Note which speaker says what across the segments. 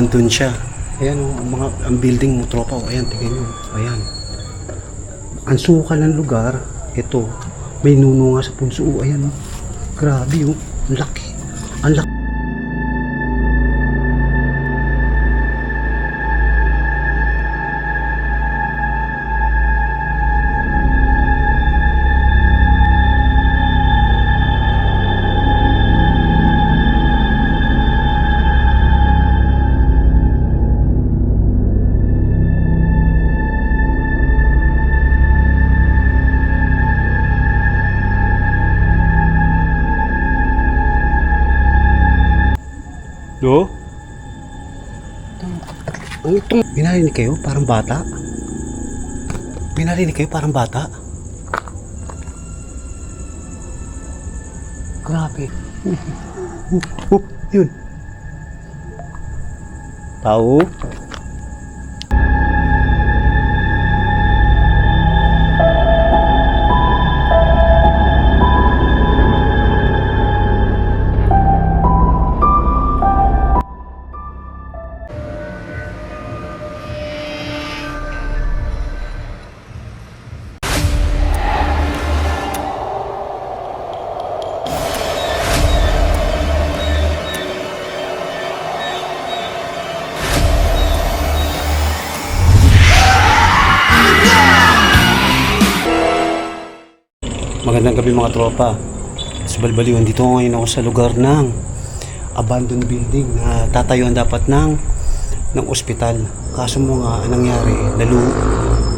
Speaker 1: Nandun siya. Ayan o, ang building mo, tropa o. Ayan, tingnan nyo. Ayan. Ang sukal ng lugar, ito, may nuno nga sa punso. O, ayan o. Grabe o. Ang laki. Ang laki. No? Ang itong binarinig kayo parang bata. Binarinig kayo parang bata. Grabe. Yun. Tao. Magandang gabi mga tropa. Sa Balbaliwan, dito ngayon ako sa lugar ng abandoned building na tatayuan dapat ng ospital. Kaso mo nga, anong nangyari?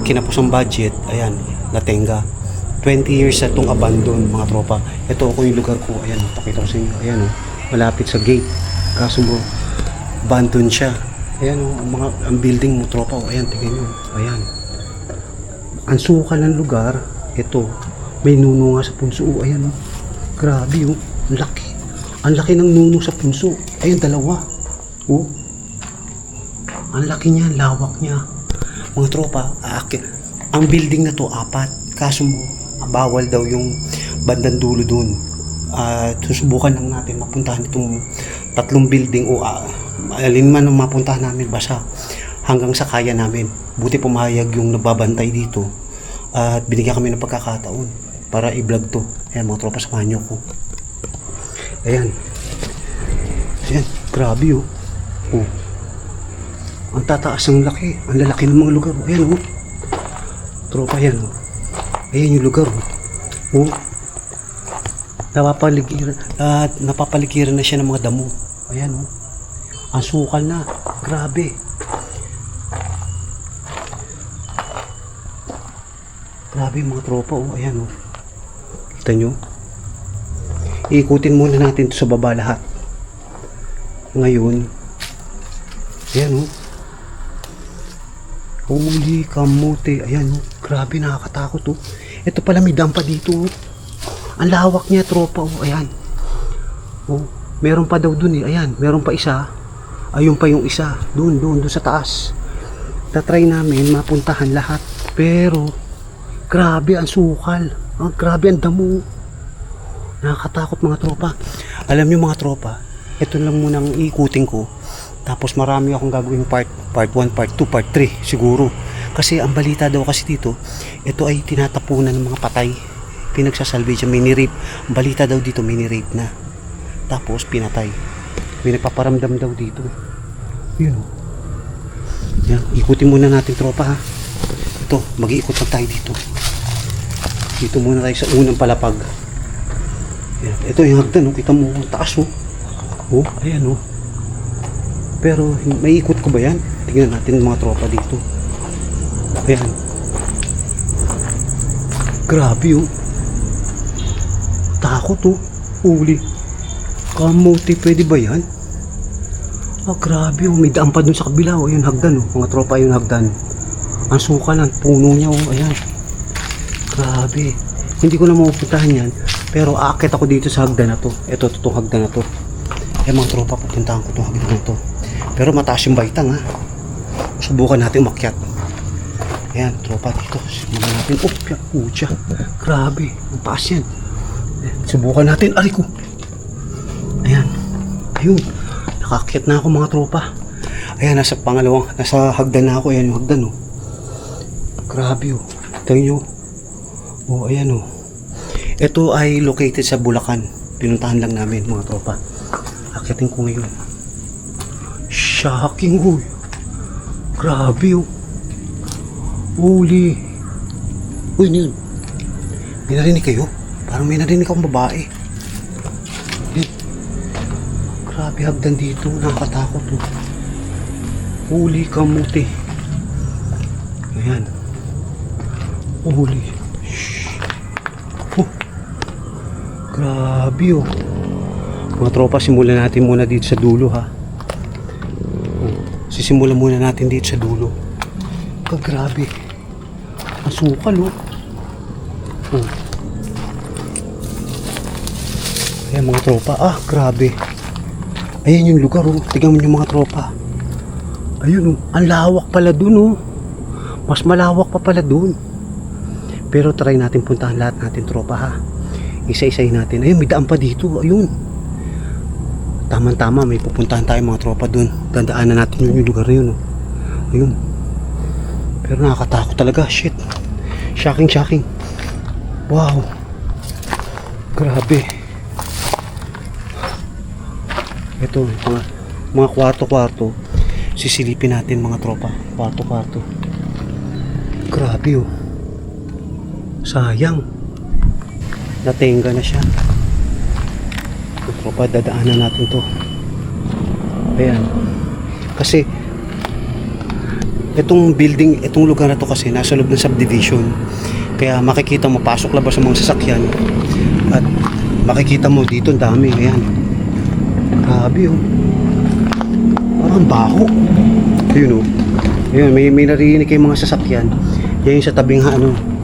Speaker 1: Kinapos ang budget, ayan, natenga. 20 years na itong abandoned mga tropa. Ito ako yung lugar ko, ayan, pakita ko sa inyo, ayan o, malapit sa gate. Kaso mo, abandoned siya. Ayan o, ang building mo tropa o, ayan, tingnan nyo, ayan. Ang sukal ng lugar, ito, may nuno nga sa punso. O, ayan o. Grabe o. Ang laki. Ang laki ng nuno sa punso. Ayan, dalawa. O. Ang laki niya, lawak niya. Mga tropa, ang building na to, 4. Kaso mo, bawal daw yung bandang dulo dun. Susubukan lang natin mapuntahan itong 3 building o alin man ang mapuntahan namin basta hanggang sa kaya namin. Buti pumayag yung nagbabantay dito at binigyan kami ng pagkakataon para i-vlog to. Ayan mga tropa, samahan nyo ko. Ayan. Ayan, grabe oh. Oh. Ang tataas ng laki. Ang lalaki ng mga lugar. Ayan oh. Tropa yan oh. Ayan yung lugar oh. Oh. Napapaligiran na siya ng mga damo. Ayan oh. Ang sukal na. Grabe. Grabe mga tropa oh. Ayan oh. Kita nyo? Iikutin muna natin ito sa baba lahat. Ngayon, ayan o. Holy kamote. Ayan o. Grabe, nakakatakot o. Ito pala may dampa dito o. Ang lawak niya tropa o. Ayan. O, meron pa daw dun eh. Ayan, meron pa isa. Ayun pa yung isa. Dun sa taas. Tatry namin mapuntahan lahat. Pero, grabe ang sukal. Grabe ang damo. Nakakatakot mga tropa. Alam nyo mga tropa, ito lang muna ang iikutin ko. Tapos marami akong gagawin part 1, part 2, part 3 siguro. Kasi ang balita daw kasi dito, ito ay tinatapunan ng mga patay. Pinagsasalvage, mini-rape. Ang balita daw dito, mini-rape na. Tapos pinatay. May nagpaparamdam daw dito. Yun o. Yan, ikutin muna natin tropa ha. Ito, mag-iikot lang tayo dito. Dito muna tayo sa unang palapag. Ayan. Ito yung hagdan, oh. Kita mo, taas oh. Oh, ayan oh. Pero may ikot ko ba yan? Tingnan natin mga tropa dito. Ayan. Grabe oh. Takot oh. Uli. Kamote, pwede ba yan? Grabe oh. May daan pa dun sa kabila oh. Ayan hagdan oh. Mga tropa yung hagdan. Ang suka ng puno niya oh. Ayan. Grabe. Hindi ko na mapupuntahan yan. Pero aakit ako dito sa hagdan na to. Ito, itong hagdan na to. Mga tropa, pupuntahan ko itong hagdan na to. Pero mataas yung baitang ha. Subukan natin umakyat. Ayan, tropa dito. Subukan natin. Pucha. Grabe. Ang taas yan. Subukan natin. Aray ko. Ayan. Ayun. Nakaakyat na ako mga tropa. Ayan, nasa hagdan na ako. Ayan yung hagdan, oh. Grabe, oh. Tingnan nyo. Oh, ayan, oh. Ito ay located sa Bulacan. Pinuntahan lang namin, mga tropa. Akitin ko ngayon. Shocking, oh. Grabe, oh. Holy. Uy, yun. May narinig kayo? Parang may narinig akong babae. Yun. Grabe, hagdan dito. Nakatakot, oh. Holy kamuti. Ayan. Holy. Shhh. Oh. Grabe, oh. Mga tropa, simulan natin muna dito sa dulo, ha. Oh. Sisimulan muna natin dito sa dulo. Grabe. Asukal, oh. Oh. Ayan, mga tropa. Ah, grabe. Ayan yung lugar, oh. Tignan mo yung mga tropa. Ayun, oh. Ang lawak pala dun, oh. Mas malawak pa pala dun. Pero try natin puntahan lahat natin, tropa, ha. Isa-isahin natin. Ayun, may daan pa dito. Ayun. Tama-tama, may pupuntahan tayo, mga tropa, dun. Dandaanan natin yung lugar na yun, oh. Ayun. Pero nakakatakot talaga. Shit. Shocking. Wow. Grabe. Ito, mga kwarto-kwarto. Sisilipin natin, mga tropa. Kwarto-kwarto. Grabe, oh. Sayang. Natenga na siya. Mga tropa, dadaanan natin to. Ayan. Kasi itong building, itong lugar na to kasi nasa loob ng subdivision. Kaya makikita mo pasok labas ng mga sasakyan. At makikita mo dito ang dami. Ayan. Grabe, oh. Parang baho. Ayun, oh. Ayun, may narinig kayong mga sasakyan. Yan yung sa tabing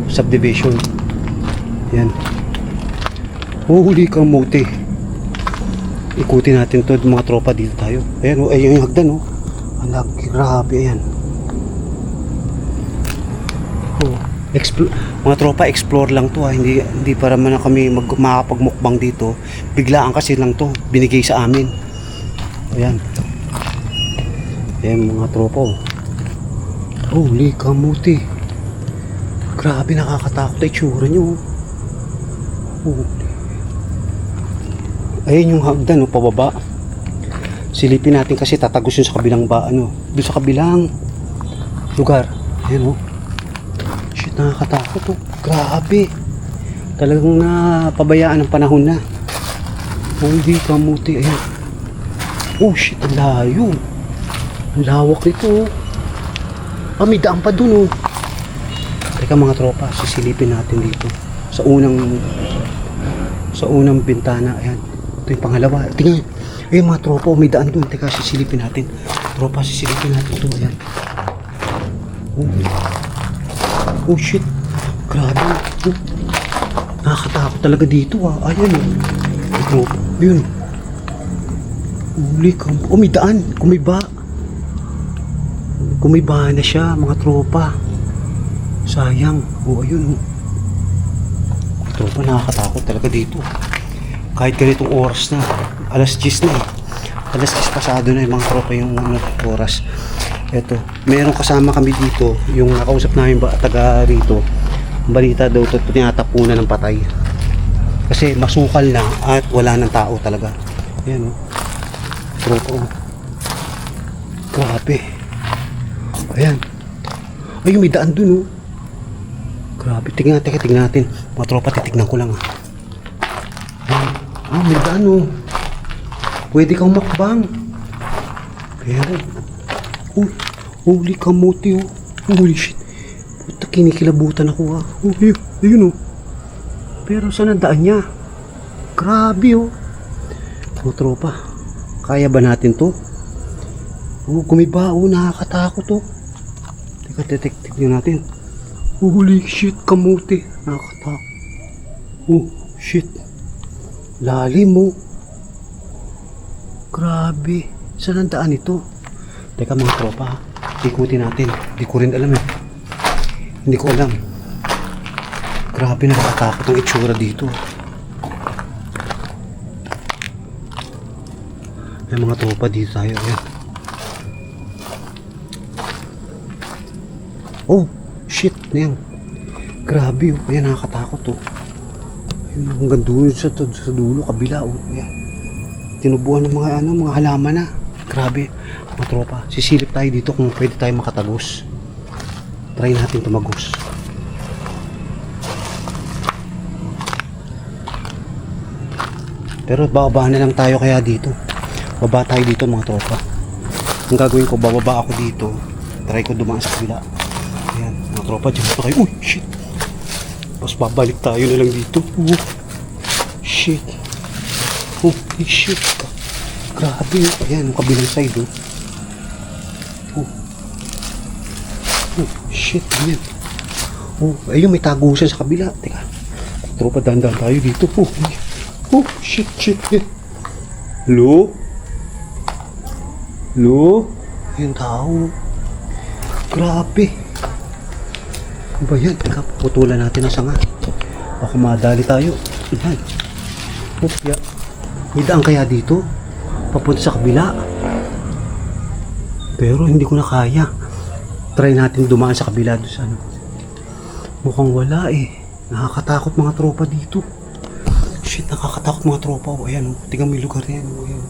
Speaker 1: subdivision. Yan. Huli kang mote. Ikutin natin to, mga tropa, dito tayo. Ayan, oh. Ayun yung hagdan, oh. Anak, grabe, ayan. Oh. Mga tropa, explore lang to, ha. Hindi para man kami makapagmukbang dito. Biglaan kasi lang to. Binigay sa amin. Ayan. Ayan, mga tropa, oh. Holy kamuti. Grabe, nakakatakot ay tsura nyo, oh. Ayan yung hagdan, oh, pababa. Silipin natin kasi tatagos yun sa kabilang doon sa kabilang lugar. Ayan, oh. Shit, nakakatakot, oh. Grabe. Talagang napabayaan ng panahon na. Holy kamuti. Ayan. Oh shit, ang layo. Ang lawak ito, oh. Ah, may daan pa dun, oh. Teka, mga tropa, sisilipin natin dito sa unang bintana. Ayan, ito yung pangalawa. Tingnan, ayun mga tropa, oh, may daan dun. Teka, sisilipin natin, tropa, sisilipin natin ito. Ayan. Oh shit, grabe, oh. Nakakatakot talaga dito, ah. Ayan, oh. Ito, yun. Huli ka. Oh, may daan, kumiba na siya, mga tropa. Sayang. Oh, ayun, oh. Mga tropa, nakakatakot talaga dito. Kahit ganitong oras na, alas 10 na, eh. Alas 10 pasado na, mga tropa, yung oras. Eto, meron kasama kami dito, yung nakausap namin taga rito. Balita daw ito, tinatapunan ng patay. Kasi masukal na at wala ng tao talaga. Ayan, oh. Tropa, oh. Grabe. Ayan. Ayun, may daan dun, oh. Grabe. Tingnan natin. Mga tropa, titignan ko lang, ah. Ayan. Ah, may daan, oh. Pwede kang makbang. Pero, oh, holy kamuti, oh. Holy shit. Puta, kinikilabutan ako, ah. Oh, ayun, oh. Pero saan ang daan niya? Grabe, oh. Mga tropa, kaya ba natin to? Oh, kumiba, oh, nakakatakot, oh. Teka, tignan natin. Holy shit, kamuti. Nakakatakot. Oh, shit. Lalim, oh. Grabe. Saan ang daan ito? Teka, mga tropa, ikutin natin. Hindi ko rin alam, eh. Hindi ko alam. Grabe, nakakatakot ang itsura dito. May mga tropa dito tayo. Ayan. Oh, shit. Ayan. Grabe oh. Ayan, nakakatakot oh. Ayan, hanggang dulo sa dulo, kabila oh. Ayan. Tinubuan ng mga halaman na. Grabe. Mga tropa, sisilip tayo dito kung pwede tayo makatagos. Try natin tumagos. Pero bababa na lang tayo kaya dito. Baba tayo dito mga tropa. Ang gagawin ko, bababa ako dito. Try ko dumaan sa kabila. Ayan, mga tropa, dyan pa kayo. Uy, shit. Tapos babalik tayo na lang dito. Shit. Holy shit. Grabe. Ayan, yung kabilang side oh. Shit, ayan. Ayun, may tagusan sa kabila. Teka. Tropa, dandan tayo dito. Shit. Hello? Ayan tao. Grabe. Ano ba yan? Teka, putulan natin ang sanga. Baka madali tayo. Ayan. Yeah. May daan kaya dito? Papunta sa kabila. Pero hindi ko na kaya. Try natin dumaan sa kabila doon sa ano. Mukhang wala eh. Nakakatakot mga tropa dito. Shit, nakakatakot mga tropa. O, ayan, tingnan mo yung lugar na yan. O, ayan.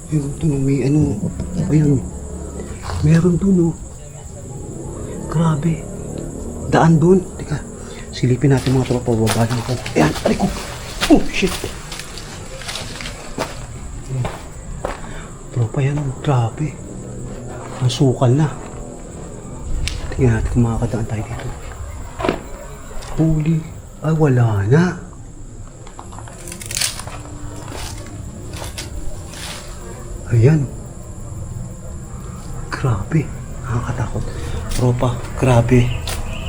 Speaker 1: Ayan, doon, may ano. Ayan. Meron doon, o. Grabe. Daan doon. Teka, silipin natin mga tropa. Baba lang ako. Ayan, aray ko. Oh, shit. Ayan. Tropa yan, o. Grabe. Masukal na. Tingnan natin kung makakadaan tayo dito. Holy. Ay, wala na. Ayan. Grabe. Nakakatakot. Tropa, grabe.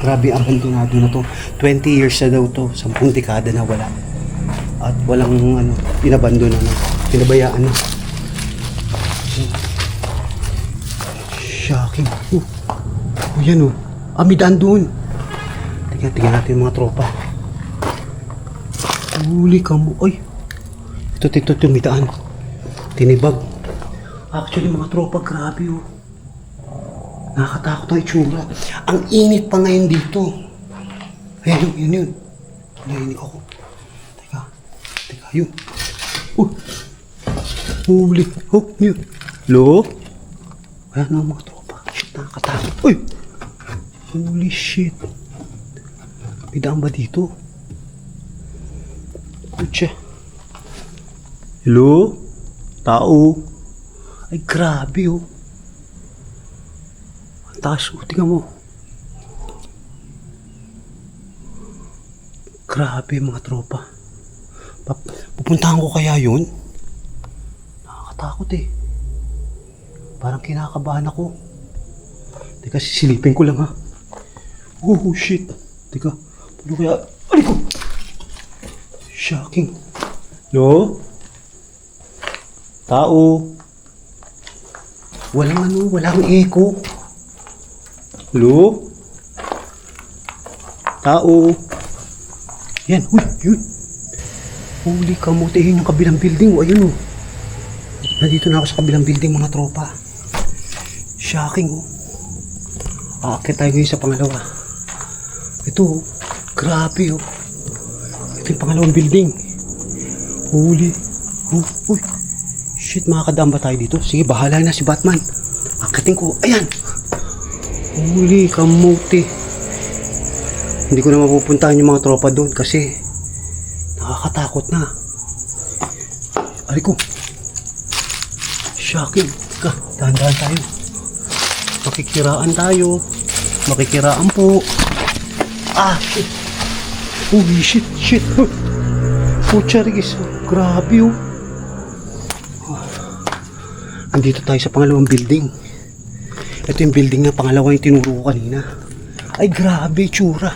Speaker 1: Grabe ang abandonado na to. 20 years na daw to. 10 dekada na wala. At walang ano, pinabandona na. Pinabayaan na. Shocking. Ayan oh. Amidaan doon. Tingnan natin mga tropa. Huli ka mo. Ay. Ito, tumidaan. Tinibag. Actually mga tropa, grabe oh. Nakakatakot ang itsura. Ang init pa ngayon dito. Ayan yun. Nainig ako. Teka, yun. Huli. Yun. Lo? Ayan mga tropa. Shit, nakakatakot. Uy! Holy shit. May daan ba dito? Kutsa. Hello? Tao? Ay, grabe oh. Ang taas oh, tingnan mo. Grabe mga tropa. Pupuntahan ko kaya yun? Nakakatakot eh. Parang kinakabahan ako. Teka, sisilipin ko lang ha. Oh shit. Teka, ano kaya? Aray ko! Shocking. No? Tao? Walang echo. Hello? Tao? Yan, yun. Huli kamote, yun yung kabilang building. Ayun oh. Nandito na ako sa kabilang building mga tropa. Shocking oh. Aakyat tayo ngayon sa pangalawa. Ito oh. Grabe oh. Ito yung pangalawang building. Huli. Uy. Shit, makakadaan ba tayo dito? Sige, bahala na si Batman. Akitin ko. Ayan. Huli, kamote. Hindi ko na mapupuntahan yung mga tropa doon kasi nakakatakot na. Aray ko. Shocking. Teka, dahan-dahan tayo. Makikiraan po. Shit. Holy shit. Pucharigis. Grabe oh. Andito tayo sa pangalawang building. Ito yung building na pangalawa yung tinuro ko kanina. Ay grabe tsura.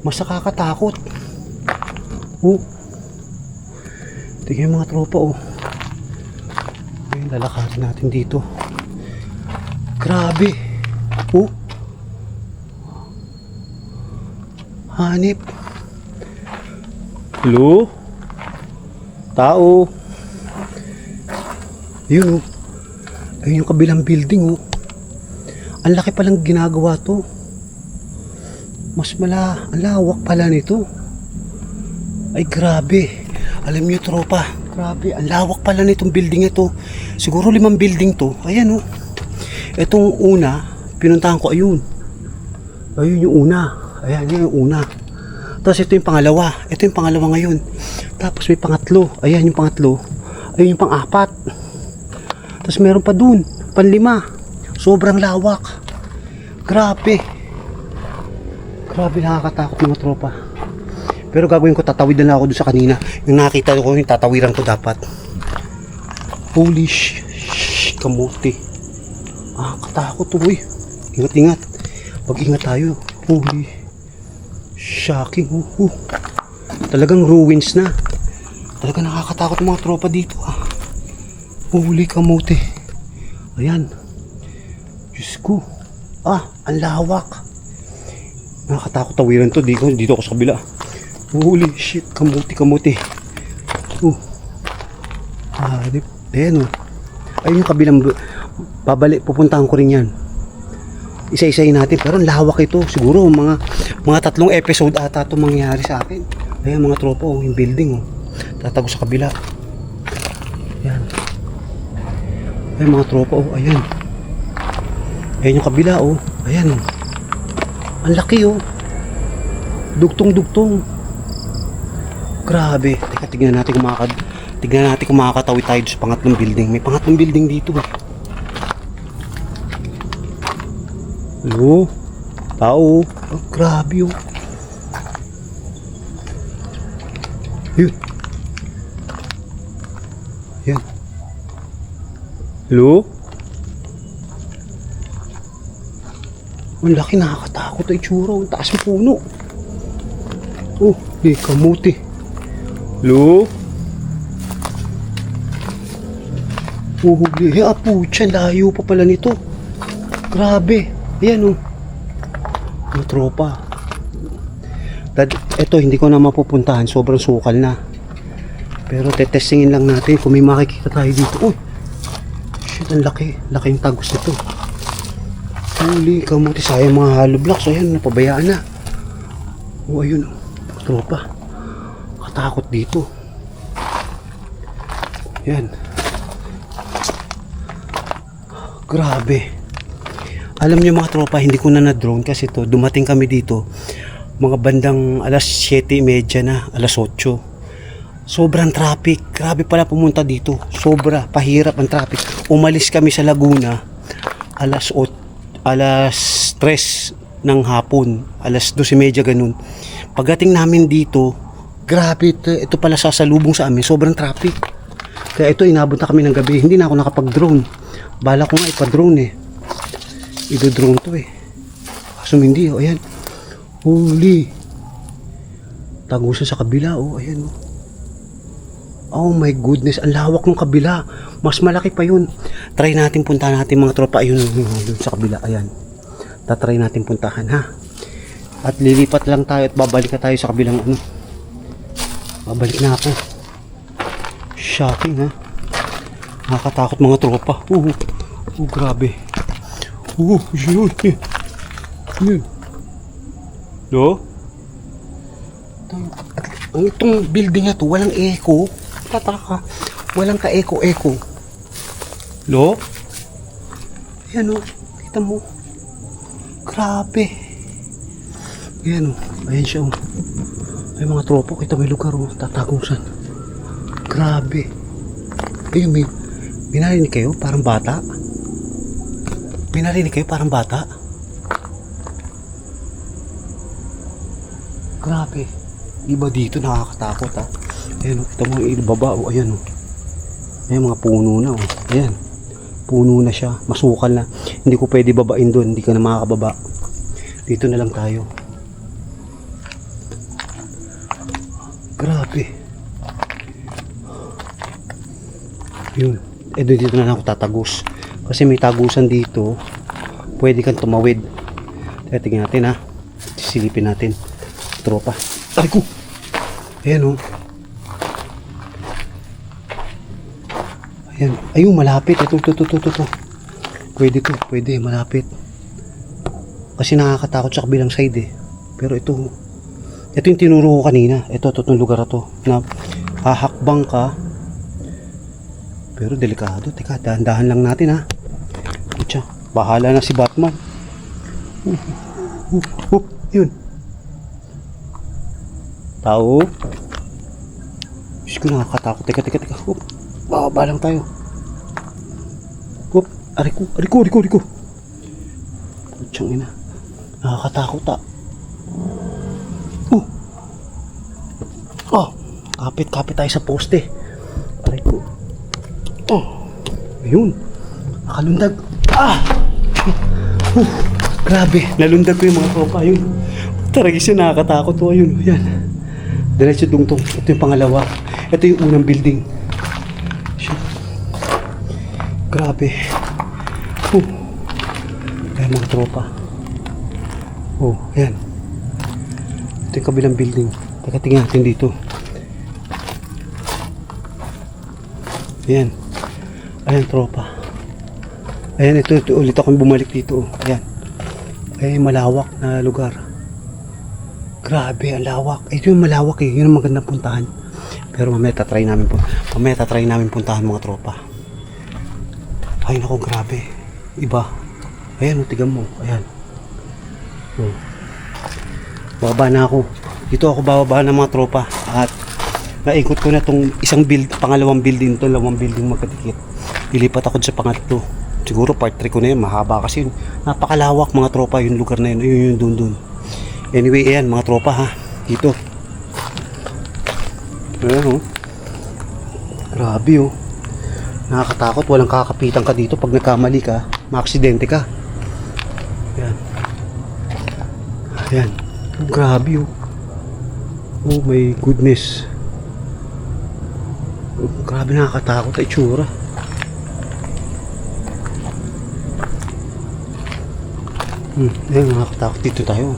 Speaker 1: Mas nakakatakot. Tingnan yung mga tropa oh. Ayun, lalakarin natin dito. Grabe. Hanip. Hello? Tao? Yun oh. Ayun yung kabilang building oh. Ang laki palang ginagawa to. Ang lawak pala nito. Ay grabe. Alam niyo tropa, grabe, ang lawak pala nitong building ito. Siguro 5 building to. Ayan oh. Itong una, pinuntahan ko, ayun. Ayun yung una. Ayan, yun yung una. Tapos ito yung pangalawa. Ito yung pangalawa ngayon. Tapos may pangatlo. Ayan yung pangatlo. Ayun yung pang-4. Tapos meron pa dun, pang-5. Sobrang lawak. Grabe. Grabe, nakakatakot mga tropa. Pero gagawin ko, tatawid na lang ako dun sa kanina. Yung nakita ko, yung tatawiran ko dapat. Holy kamote. Katakot to, boy. Ingat-ingat. Pag-ingat tayo. Holy shocking. Talagang ruins na. Talagang nakakatakot yung mga tropa dito. Holy kamote. Ayan. Diyos ko. Ang lawak. Nakakatakot tawiran to. Dito ako sa kabila. Holy shit, kamuti. Ayan o. Ayun yung kabilang pupuntahan ko rin yan. Isa-isayin natin, pero ang lawak ito. Siguro mga 3 episode ata ito mangyayari sa akin. Ayan mga tropa, yung building tatago sa kabila. Ayan. Ayan mga tropa, ayan. Ayan yung kabila, ayan. Ang laki Dugtong-dugtong. Grabe. Teka, tignan natin kung makakatawid tayo sa pangatlong building. May pangatlong building dito. Hello? Tao. Grabe Yun. Yan. Hello? Ang laki, nakakatakot ang itsura. Ang taas ng puno. Kamuti. Hello? Pucha, layo pa pala nito. Grabe. Ayan mga tropa. Ito hindi ko na mapupuntahan. Sobrang sukal na. Pero tetestingin lang natin kung may makikita tayo dito. Shit, ang laki. Laki yung tagos nito. Holy kamuti, sayang mga hollow blocks. Ayan, napabayaan na. Ayun tropa. Katakot dito. Yan. Grabe. Alam niyo mga tropa, hindi ko na drone kasi dumating kami dito mga bandang alas 7:30 na, alas 8. Sobrang traffic. Grabe pala pumunta dito. Sobra, pahirap ang traffic. Umalis kami sa Laguna alas 3 ng hapon, alas 12:30 ganun. Pagdating namin dito, grabe, ito pala sasalubong sa amin. Sobrang traffic. Kaya ito, inabot na kami ng gabi. Hindi na ako nakapag-drone. Bala ko nga ipa-drone Ido-drone to Kaso hindi, ayan. Holy. Tagusan sa kabila, ayan Oh my goodness, ang lawak ng kabila. Mas malaki pa yun. Try natin puntahan natin mga tropa. Ayun, dun sa kabila, ayan. Tatry natin puntahan, ha. At lilipat lang tayo at babalik na tayo sa kabilang Babalik na ako. Shocking, ha. Nakakatakot mga tropa. Grabe. Yun. No? Itong building na to, walang echo. Tataka. Walang ka-echo. Lo? Ayan kita mo. Grabe. Ayan ayan siya Ay mga tropa, kita may lugar tatagusan. Grabe. Ayun, may narinig kayo parang bata. Grabe. Iba dito, nakakatakot Ayan kita mo yung ibaba ayan Ayan mga puno na Ayan. Puno na siya, masukal na. Hindi ko pwede babain doon, hindi ka na makakababa. Dito na lang tayo. Grabe. Yun. Dito na lang ako tatagos. Kasi may tagusan dito. Pwede kang tumawid. Tingnan natin Silipin natin. Tropa. Ay ko. Ayan Ayan. Ayun, malapit. Ito. Pwede malapit. Kasi nakakatakot sa kabilang side eh. Pero ito yung tinuro ko kanina. Itong lugar na to na hahakbang ka. Pero delikado. Teka, dahan-dahan lang natin ha. Kutsa, bahala na si Batman. Yun. Tao. Diyos ko, nakakatakot. Teka. Bababa lang tayo. Ariko. Kutsang ina. Nakakatakot ah. Kapit tayo sa poste. Ariko. Ayun. Nakalundag. Grabe. Nalundag ko yung mga tropa. Ayun. Taragis yun, nakakatakot oh. Ayun. Yan. Diretso dungtong. Ito yung pangalawa. Ito yung unang building. Shit. Grabe. Ayan mga tropa. Ayan. Ito yung kabilang building. Teka, tingnan natin dito. Ayan. Ayan tropa. Ayan, ito ulit akong bumalik dito. Ayan. Ayan, malawak na lugar. Grabe, ang lawak. Ito yung malawak eh. Yun ang magandang puntahan. Pero mamaya tatry namin puntahan mga tropa. Ay nako, grabe. Iba. Ayan, tignan mo. Ayan. Bababa na ako. Dito ako bababa ng mga tropa. At naikot ko na tong pangalawang building to, dalawang building magkadikit. Ilipat ako sa pangatlo. Siguro part 3 ko na yun. Mahaba kasi yun. Napakalawak mga tropa yung lugar na yun. Yun dun. Anyway, ayan mga tropa ha. Dito. Ayan Grabe Nakakatakot. Walang kakapitan ka dito. Pag nagkamali ka, maaksidente ka. Ayan. Grabe Oh my goodness. Grabe, nakakatakot ang itsura. Ayan, nakakatakot. Dito tayo.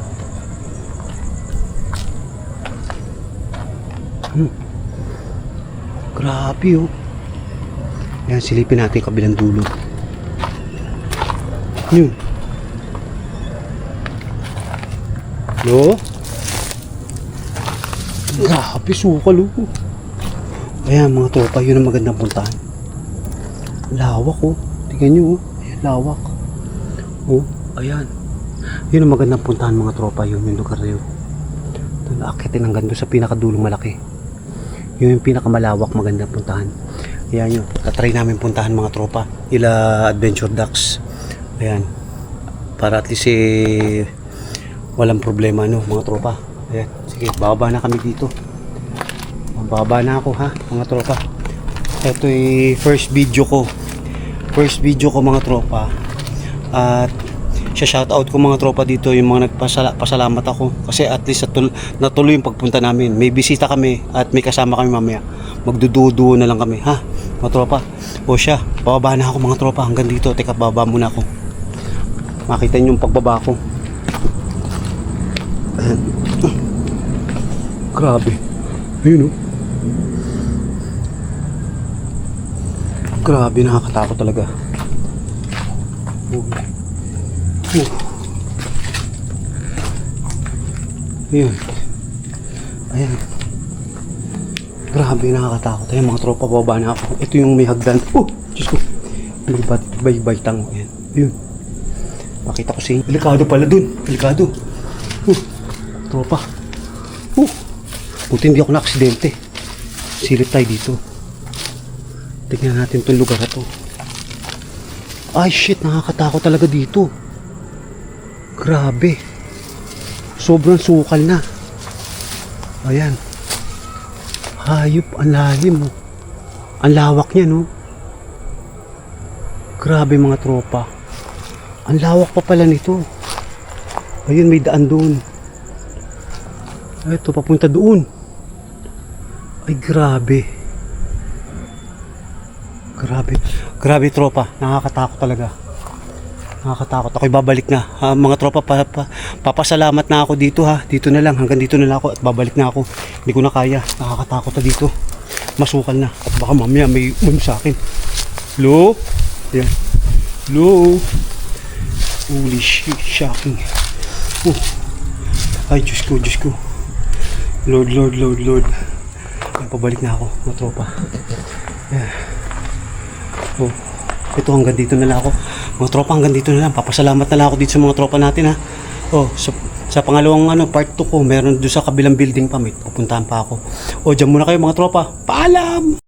Speaker 1: Grabe Ayan, silipin natin yung kabilang dulo. Yun. Grabe, sukal Ayan mga tropa, yun ang magandang puntahan. Lawak Tingnan nyo Ayan, lawak. Ayan. Yun ang magandang puntahan mga tropa. Yun yung lugar na yun. Akitin hanggang doon sa pinakadulong malaki. Yun yung pinakamalawak magandang puntahan. Ayan yun. Tatry namin puntahan mga tropa. Adventure Ducks. Ayan. Para at least walang problema mga tropa. Ayan. Sige, bababa na kami dito. Bababa na ako ha mga tropa. Ito first video ko mga tropa. At shoutout ko mga tropa dito, yung mga nagpasalamat ako kasi at least natuloy yung pagpunta namin. May bisita kami at may kasama kami mamaya. Magduduo na lang kami ha mga tropa. Siya, bababa na ako mga tropa hanggang dito. Teka, bababa muna ako. Makita niyo yung pagbaba ko. Grabe. Ayun Grabe, nakakatakot talaga. Ayan. Grabe, nakakatakot. Ayan mga tropa, bababa na ako. Ito yung may hagdan. Diyos ko. May baitang. Ayan. Ayun. Makita ko siya. Delikado pala dun. Delikado. Tropa. Buti hindi ako na-aksidente. Silip tayo dito. Tignan natin itong lugar na to. Ay shit, nakakatakot talaga dito. Grabe. Sobrang sukal na. Ayan. Hayop, ang lalim Ang lawak niya Grabe mga tropa. Ang lawak pa pala nito. Ayun, may daan doon. Ito, papunta doon. Ay grabe. Grabe tropa, nakakatakot talaga. Nakakatakot. Ako'y babalik na. Mga tropa, papasalamat na ako dito ha. Dito na lang, hanggang dito na lang ako at babalik na ako. Hindi ko na kaya. Nakakatakot na dito. Masukal na. At baka mamaya may sa akin. Hello? Yan. Hello? Holy shit, shocking. Ay, Diyos ko, Diyos ko. Lord, Lord, Lord, Lord. Ay, pabalik na ako, mga tropa. Yeah. Oh, ito hanggang dito na lang ako. Mga tropa, hanggang dito na lang. Papasalamat na lang ako dito sa mga tropa natin, ha. Oh, sa pangalawang part 2 ko, meron doon sa kabilang building pa, may pupuntahan pa ako. Oh, dyan muna kayo mga tropa. Paalam!